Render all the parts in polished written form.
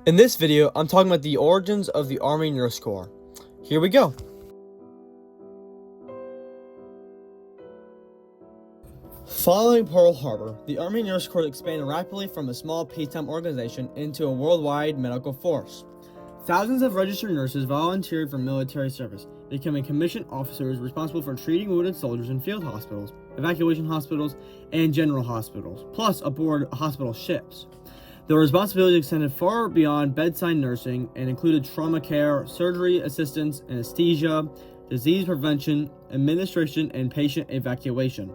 In this video, I'm talking about the origins of the Army Nurse Corps. Here we go. Following Pearl Harbor, the Army Nurse Corps expanded rapidly from a small peacetime organization into a worldwide medical force. Thousands of registered nurses volunteered for military service, becoming commissioned officers responsible for treating wounded soldiers in field hospitals, evacuation hospitals, and general hospitals, plus aboard hospital ships. Their responsibility extended far beyond bedside nursing and included trauma care, surgery assistance, anesthesia, disease prevention, administration, and patient evacuation.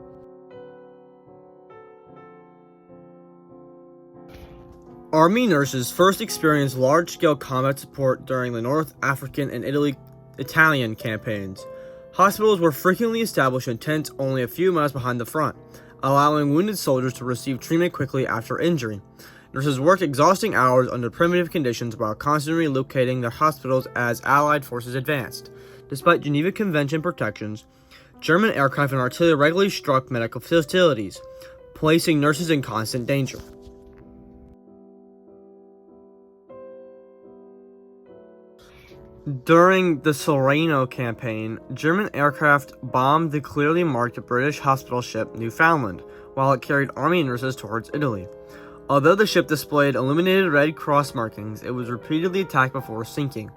Army nurses first experienced large-scale combat support during the North African and Italian campaigns. Hospitals were frequently established in tents only a few miles behind the front, allowing wounded soldiers to receive treatment quickly after injury. Nurses worked exhausting hours under primitive conditions while constantly locating their hospitals as Allied forces advanced. Despite Geneva Convention protections, German aircraft and artillery regularly struck medical facilities, placing nurses in constant danger. During the Salerno campaign, German aircraft bombed the clearly marked British hospital ship Newfoundland while it carried Army nurses towards Italy. Although the ship displayed illuminated Red Cross markings, it was repeatedly attacked before sinking.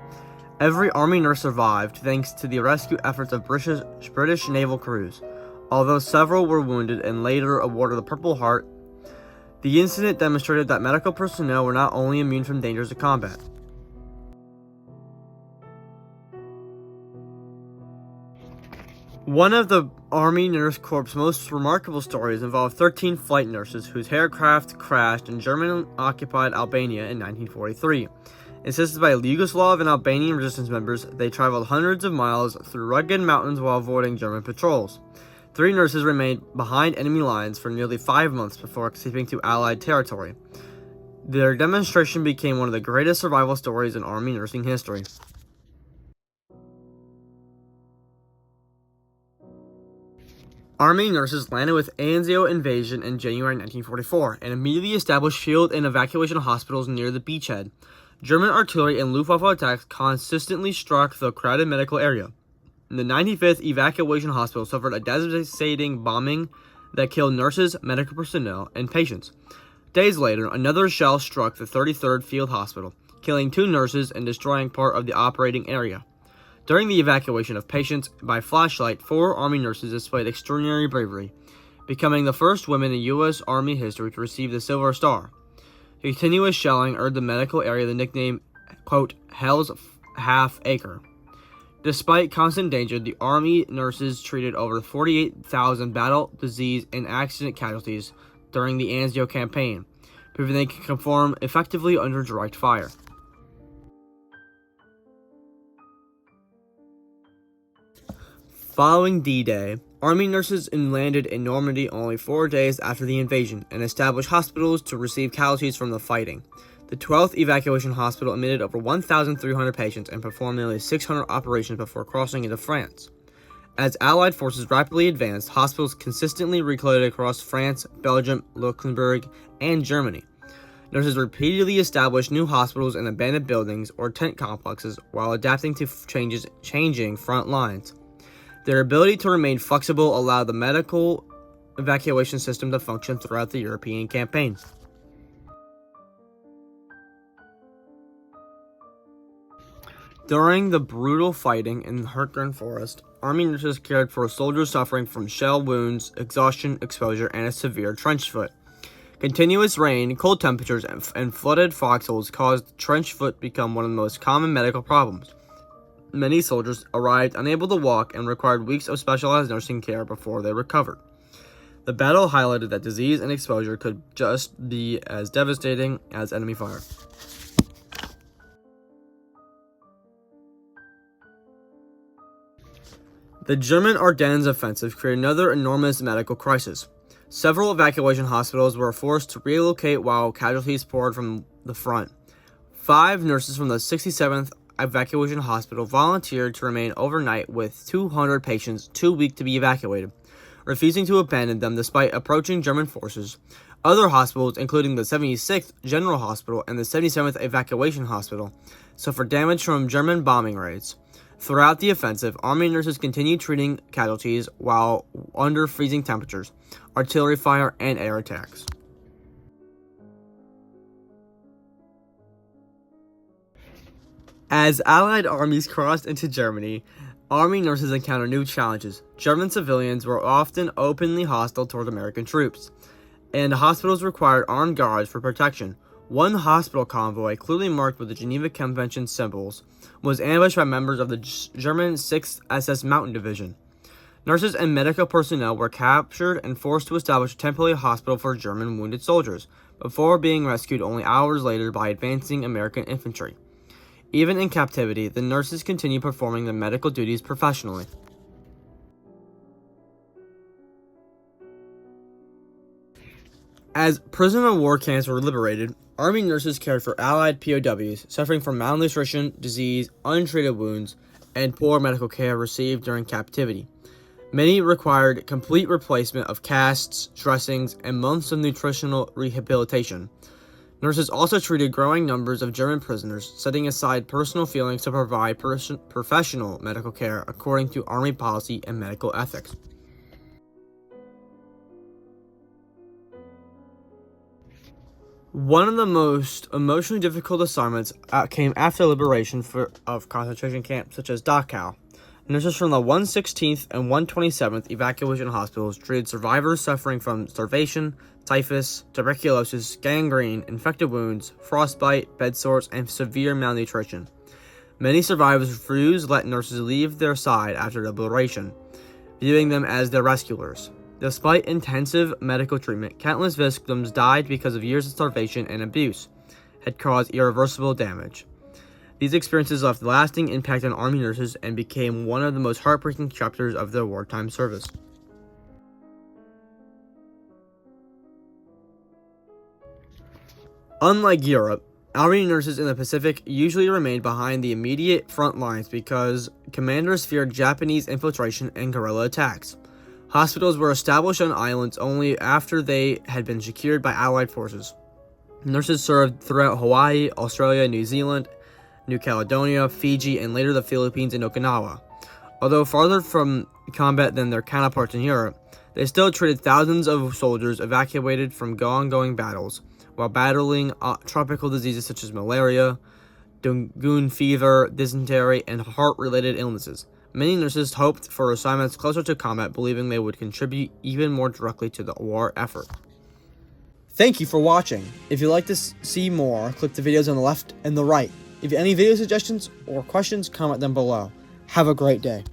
Every Army nurse survived thanks to the rescue efforts of British naval crews, although several were wounded and later awarded the Purple Heart. The incident demonstrated that medical personnel were not only immune from dangers of combat. One of the Army Nurse Corps' most remarkable stories involved 13 flight nurses whose aircraft crashed in German-occupied Albania in 1943. Assisted by Yugoslav and Albanian resistance members, they traveled hundreds of miles through rugged mountains while avoiding German patrols. 3 nurses remained behind enemy lines for nearly 5 months before escaping to Allied territory. Their demonstration became one of the greatest survival stories in Army nursing history. Army nurses landed with Anzio invasion in January 1944 and immediately established field and evacuation hospitals near the beachhead. German artillery and Luftwaffe attacks consistently struck the crowded medical area. The 95th Evacuation Hospital suffered a devastating bombing that killed nurses, medical personnel, and patients. Days later, another shell struck the 33rd Field Hospital, killing 2 nurses and destroying part of the operating area. During the evacuation of patients by flashlight, 4 Army nurses displayed extraordinary bravery, becoming the first women in U.S. Army history to receive the Silver Star. Continuous shelling earned the medical area the nickname, quote, Hell's Half Acre. Despite constant danger, the Army nurses treated over 48,000 battle, disease, and accident casualties during the Anzio campaign, proving they can perform effectively under direct fire. Following D-Day, Army nurses landed in Normandy only 4 days after the invasion and established hospitals to receive casualties from the fighting. The 12th Evacuation Hospital admitted over 1,300 patients and performed nearly 600 operations before crossing into France. As Allied forces rapidly advanced, hospitals consistently relocated across France, Belgium, Luxembourg, and Germany. Nurses repeatedly established new hospitals in abandoned buildings or tent complexes while adapting to changing front lines. Their ability to remain flexible allowed the medical evacuation system to function throughout the European campaign. During the brutal fighting in the Huertgen Forest, Army nurses cared for soldiers suffering from shell wounds, exhaustion, exposure, and a severe trench foot. Continuous rain, cold temperatures, and flooded foxholes caused trench foot to become one of the most common medical problems. Many soldiers arrived unable to walk and required weeks of specialized nursing care before they recovered. The battle highlighted that disease and exposure could just be as devastating as enemy fire. The German Ardennes offensive created another enormous medical crisis. Several evacuation hospitals were forced to relocate while casualties poured from the front. 5 nurses from the 67th Evacuation Hospital volunteered to remain overnight with 200 patients too weak to be evacuated. Refusing to abandon them despite approaching German forces, Other hospitals, including the 76th General Hospital and the 77th Evacuation Hospital, suffered damage from German bombing raids. Throughout the offensive, Army nurses continued treating casualties while under freezing temperatures, artillery fire, and air attacks. As Allied armies crossed into Germany, Army nurses encountered new challenges. German civilians were often openly hostile toward American troops, and hospitals required armed guards for protection. One hospital convoy, clearly marked with the Geneva Convention symbols, was ambushed by members of the German 6th SS Mountain Division. Nurses and medical personnel were captured and forced to establish a temporary hospital for German wounded soldiers, before being rescued only hours later by advancing American infantry. Even in captivity, the nurses continued performing their medical duties professionally. As prisoner of war camps were liberated, Army nurses cared for Allied POWs suffering from malnutrition, disease, untreated wounds, and poor medical care received during captivity. Many required complete replacement of casts, dressings, and months of nutritional rehabilitation. Nurses also treated growing numbers of German prisoners, setting aside personal feelings to provide professional medical care according to Army policy and medical ethics. One of the most emotionally difficult assignments came after liberation of concentration camps such as Dachau. Nurses from the 116th and 127th evacuation hospitals treated survivors suffering from starvation, typhus, tuberculosis, gangrene, infected wounds, frostbite, bed sores, and severe malnutrition. Many survivors refused to let nurses leave their side after liberation, viewing them as their rescuers. Despite intensive medical treatment, countless victims died because of years of starvation and abuse had caused irreversible damage. These experiences left a lasting impact on Army nurses and became one of the most heartbreaking chapters of their wartime service. Unlike Europe, Army nurses in the Pacific usually remained behind the immediate front lines because commanders feared Japanese infiltration and guerrilla attacks. Hospitals were established on islands only after they had been secured by Allied forces. Nurses served throughout Hawaii, Australia, New Zealand, New Caledonia, Fiji, and later the Philippines and Okinawa. Although farther from combat than their counterparts in Europe, they still treated thousands of soldiers evacuated from ongoing battles, while battling tropical diseases such as malaria, dengue fever, dysentery, and heart-related illnesses. Many nurses hoped for assignments closer to combat, believing they would contribute even more directly to the war effort. Thank you for watching. If you'd like to see more, click the videos on the left and the right. If you have any video suggestions or questions, comment them below. Have a great day.